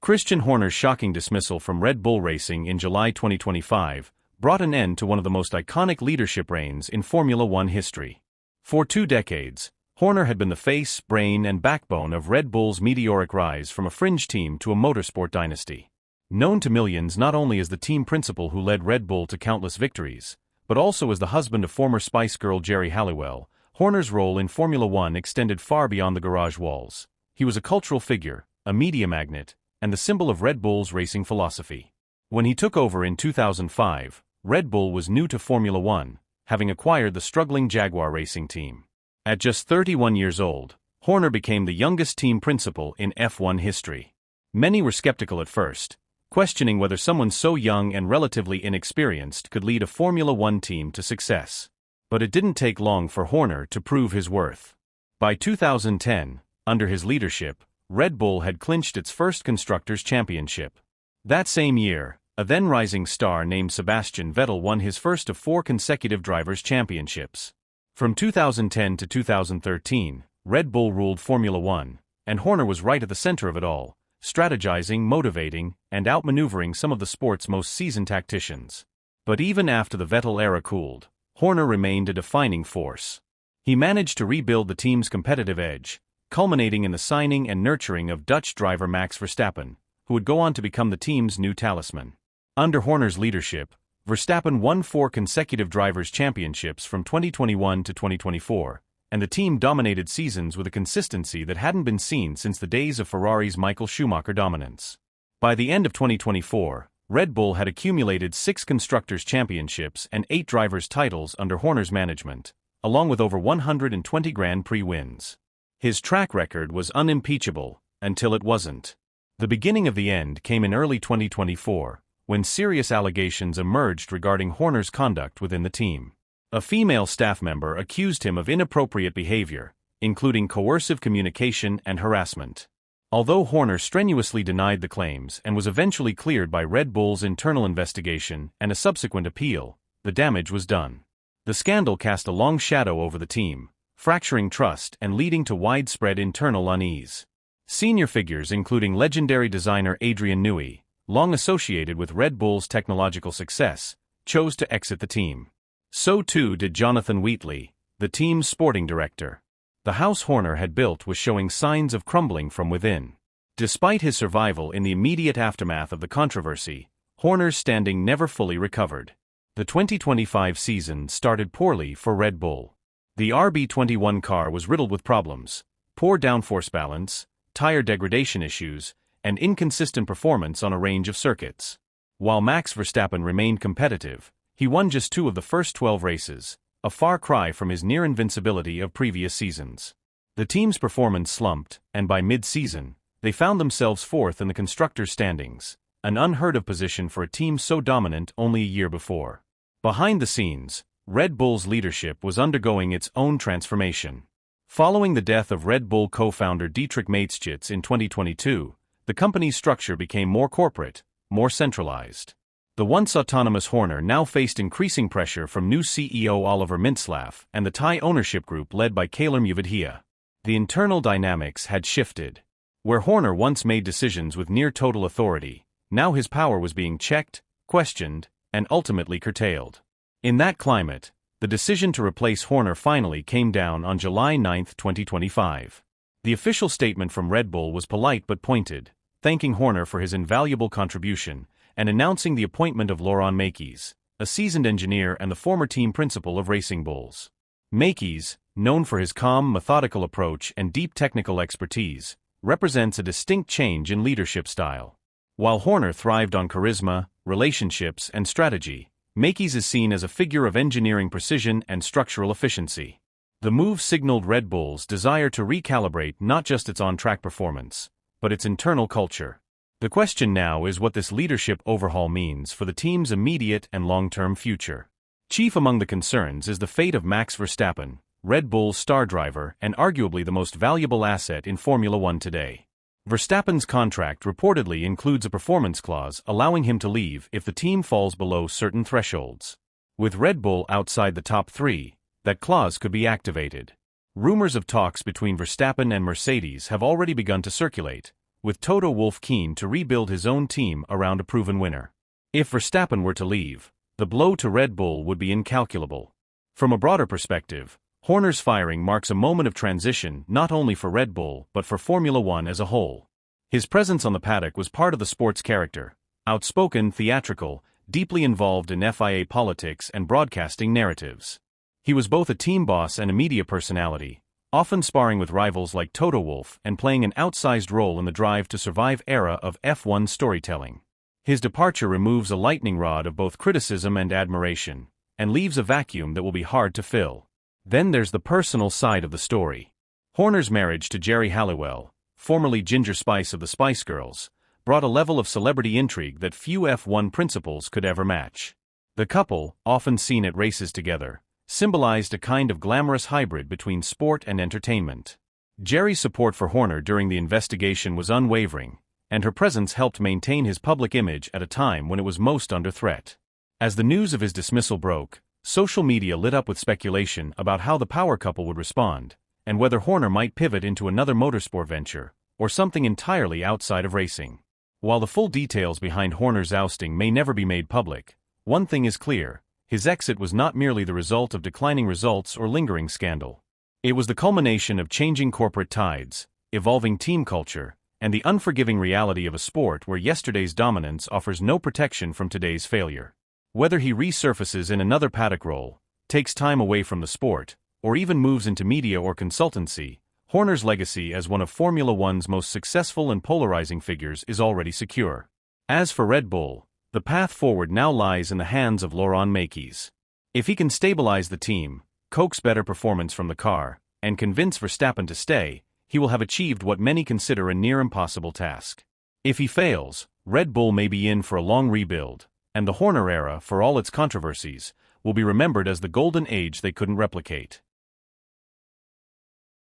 Christian Horner's shocking dismissal from Red Bull Racing in July 2025 brought an end to one of the most iconic leadership reigns in Formula One history. For 2 decades, Horner had been the face, brain, and backbone of Red Bull's meteoric rise from a fringe team to a motorsport dynasty. Known to millions not only as the team principal who led Red Bull to countless victories, but also as the husband of former Spice Girl Geri Halliwell, Horner's role in Formula One extended far beyond the garage walls. He was a cultural figure, a media magnet, and the symbol of Red Bull's racing philosophy. When he took over in 2005, Red Bull was new to Formula One, having acquired the struggling Jaguar racing team. At just 31 years old, Horner became the youngest team principal in F1 history. Many were skeptical at first, questioning whether someone so young and relatively inexperienced could lead a Formula One team to success. But it didn't take long for Horner to prove his worth. By 2010, under his leadership, Red Bull had clinched its first Constructors' Championship. That same year, a then-rising star named Sebastian Vettel won his first of 4 consecutive Drivers' Championships. From 2010 to 2013, Red Bull ruled Formula One, and Horner was right at the center of it all, strategizing, motivating, and outmaneuvering some of the sport's most seasoned tacticians. But even after the Vettel era cooled, Horner remained a defining force. He managed to rebuild the team's competitive edge, culminating in the signing and nurturing of Dutch driver Max Verstappen, who would go on to become the team's new talisman. Under Horner's leadership, Verstappen won 4 consecutive Drivers' Championships from 2021 to 2024, and the team dominated seasons with a consistency that hadn't been seen since the days of Ferrari's Michael Schumacher dominance. By the end of 2024, Red Bull had accumulated 6 Constructors' Championships and 8 Drivers' titles under Horner's management, along with over 120 Grand Prix wins. His track record was unimpeachable, until it wasn't. The beginning of the end came in early 2024, when serious allegations emerged regarding Horner's conduct within the team. A female staff member accused him of inappropriate behavior, including coercive communication and harassment. Although Horner strenuously denied the claims and was eventually cleared by Red Bull's internal investigation and a subsequent appeal, the damage was done. The scandal cast a long shadow over the team, fracturing trust and leading to widespread internal unease. Senior figures including legendary designer Adrian Newey, long associated with Red Bull's technological success, chose to exit the team. So too did Jonathan Wheatley, the team's sporting director. The house Horner had built was showing signs of crumbling from within. Despite his survival in the immediate aftermath of the controversy, Horner's standing never fully recovered. The 2025 season started poorly for Red Bull. The RB21 car was riddled with problems: poor downforce balance, tire degradation issues, and inconsistent performance on a range of circuits. While Max Verstappen remained competitive, he won just 2 of the first 12 races, a far cry from his near invincibility of previous seasons. The team's performance slumped, and by mid-season, they found themselves 4th in the constructors' standings, an unheard-of position for a team so dominant only a year before. Behind the scenes, Red Bull's leadership was undergoing its own transformation. Following the death of Red Bull co-founder Dietrich Mateschitz in 2022, the company's structure became more corporate, more centralized. The once autonomous Horner now faced increasing pressure from new CEO Oliver Mintzlaff and the Thai ownership group led by Kaler Muvadhia. The internal dynamics had shifted. Where Horner once made decisions with near-total authority, now his power was being checked, questioned, and ultimately curtailed. In that climate, the decision to replace Horner finally came down on July 9, 2025. The official statement from Red Bull was polite but pointed, thanking Horner for his invaluable contribution and announcing the appointment of Laurent Mekies, a seasoned engineer and the former team principal of Racing Bulls. Mekies, known for his calm, methodical approach and deep technical expertise, represents a distinct change in leadership style. While Horner thrived on charisma, relationships, and strategy, Mekies is seen as a figure of engineering precision and structural efficiency. The move signaled Red Bull's desire to recalibrate not just its on-track performance, but its internal culture. The question now is what this leadership overhaul means for the team's immediate and long-term future. Chief among the concerns is the fate of Max Verstappen, Red Bull's star driver and arguably the most valuable asset in Formula One today. Verstappen's contract reportedly includes a performance clause allowing him to leave if the team falls below certain thresholds. With Red Bull outside the top 3, that clause could be activated. Rumors of talks between Verstappen and Mercedes have already begun to circulate, with Toto Wolff keen to rebuild his own team around a proven winner. If Verstappen were to leave, the blow to Red Bull would be incalculable. From a broader perspective, Horner's firing marks a moment of transition not only for Red Bull but for Formula One as a whole. His presence on the paddock was part of the sport's character, outspoken, theatrical, deeply involved in FIA politics and broadcasting narratives. He was both a team boss and a media personality, often sparring with rivals like Toto Wolff and playing an outsized role in the Drive to Survive era of F1 storytelling. His departure removes a lightning rod of both criticism and admiration, and leaves a vacuum that will be hard to fill. Then there's the personal side of the story. Horner's marriage to Geri Halliwell, formerly Ginger Spice of the Spice Girls, brought a level of celebrity intrigue that few F1 principals could ever match. The couple, often seen at races together, symbolized a kind of glamorous hybrid between sport and entertainment. Geri's support for Horner during the investigation was unwavering, and her presence helped maintain his public image at a time when it was most under threat. As the news of his dismissal broke, social media lit up with speculation about how the power couple would respond, and whether Horner might pivot into another motorsport venture, or something entirely outside of racing. While the full details behind Horner's ousting may never be made public, one thing is clear: his exit was not merely the result of declining results or lingering scandal. It was the culmination of changing corporate tides, evolving team culture, and the unforgiving reality of a sport where yesterday's dominance offers no protection from today's failure. Whether he resurfaces in another paddock role, takes time away from the sport, or even moves into media or consultancy, Horner's legacy as one of Formula One's most successful and polarizing figures is already secure. As for Red Bull, the path forward now lies in the hands of Laurent Mekies. If he can stabilize the team, coax better performance from the car, and convince Verstappen to stay, he will have achieved what many consider a near-impossible task. If he fails, Red Bull may be in for a long rebuild, and the Horner era, for all its controversies, will be remembered as the golden age they couldn't replicate.